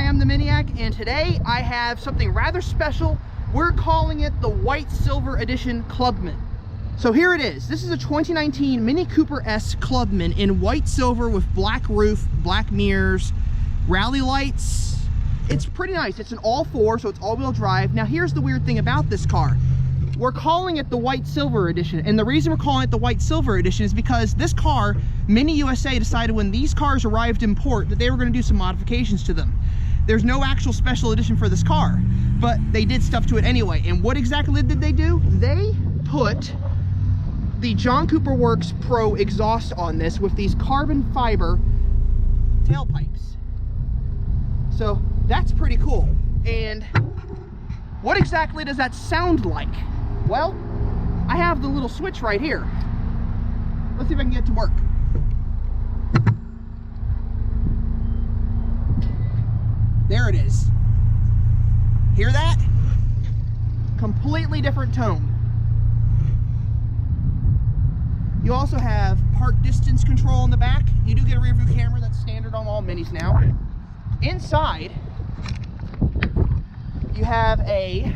am the Miniac, and today I have something rather special. We're calling it the White Silver Edition Clubman. So here it is. This is a 2019 Mini Cooper S Clubman in white silver with black roof, black mirrors, rally lights. It's pretty nice. It's an all-4, so it's all-wheel drive. Now here's the weird thing about this car. We're calling it the White Silver Edition, and the reason we're calling it the White Silver Edition is because this car, Mini USA decided when these cars arrived in port that they were going to do some modifications to them. There's no actual special edition for this car, but they did stuff to it anyway. And what exactly did they do? They put the John Cooper Works Pro exhaust on this with these carbon fiber tailpipes. So that's pretty cool. And what exactly does that sound like? Well, I have the little switch right here. Let's see if I can get it to work. There it is. Hear that? Completely different tone. You also have park distance control in the back. You do get a rear view camera. That's standard on all Minis now. Inside, you have a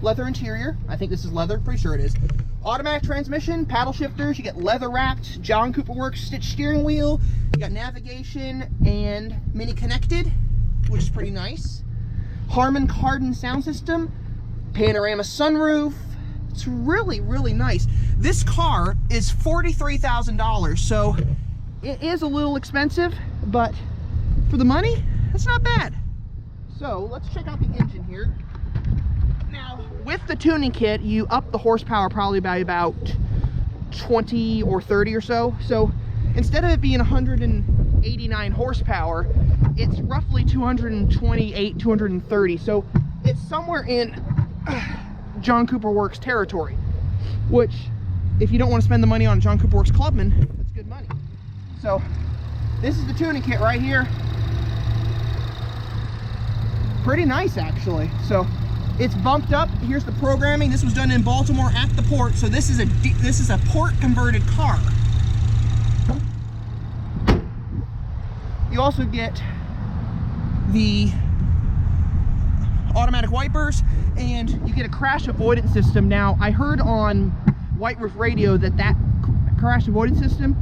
leather interior. I think this is leather, pretty sure it is. Automatic transmission, paddle shifters, you get leather wrapped, John Cooper Works stitched steering wheel, you got navigation and Mini connected, which is pretty nice. Harman Kardon sound system, panorama sunroof. It's really, really nice. This car is $43,000, so it is a little expensive, but for the money, that's not bad. So let's check out the engine here. Now, with the tuning kit, you up the horsepower probably by about 20 or 30 or so. So instead of it being 189 horsepower, it's roughly 228, 230. So it's somewhere in John Cooper Works territory, which if you don't want to spend the money on John Cooper Works Clubman, that's good money. So this is the tuning kit right here. Pretty nice, actually. So it's bumped up. Here's the programming. This was done in Baltimore at the port, so this is a port converted car. You also get the automatic wipers, and you get a crash avoidance system. Now, I heard on White Roof Radio that crash avoidance system,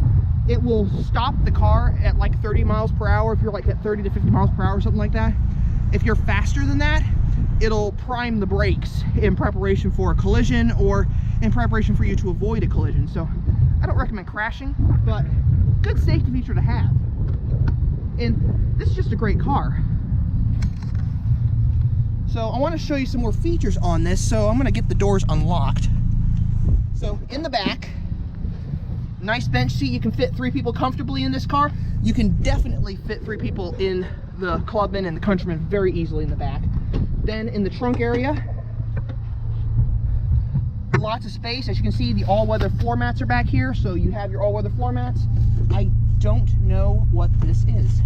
it will stop the car at like 30 miles per hour if you're like at 30 to 50 miles per hour or something like that. If you're faster than that, it'll prime the brakes in preparation for a collision or in preparation for you to avoid a collision. So I don't recommend crashing, but good safety feature to have. And this is just a great car. So I want to show you some more features on this, so I'm going to get the doors unlocked. So in the back, nice bench seat. You can fit 3 people comfortably in this car. You can definitely fit 3 people in the Clubman and the Countryman very easily in the back. Then in the trunk area, lots of space. As you can see, the all-weather floor mats are back here, so you have your all-weather floor mats. I don't know what this is.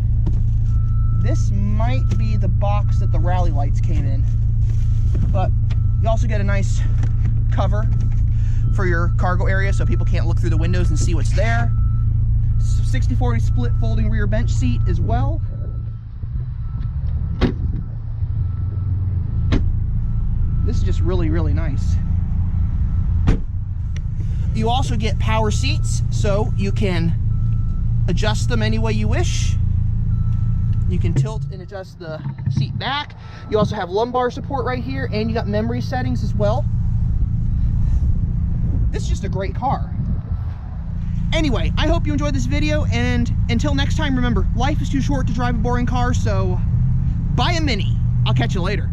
This might be the box that the rally lights came in, but you also get a nice cover for your cargo area so people can't look through the windows and see what's there. 60/40 split folding rear bench seat as well. This is just really, really nice. You also get power seats, so you can adjust them any way you wish. You can tilt and adjust the seat back. You also have lumbar support right here, and you got memory settings as well. This is just a great car. Anyway, I hope you enjoyed this video, and until next time, remember, life is too short to drive a boring car, so buy a Mini. I'll catch you later.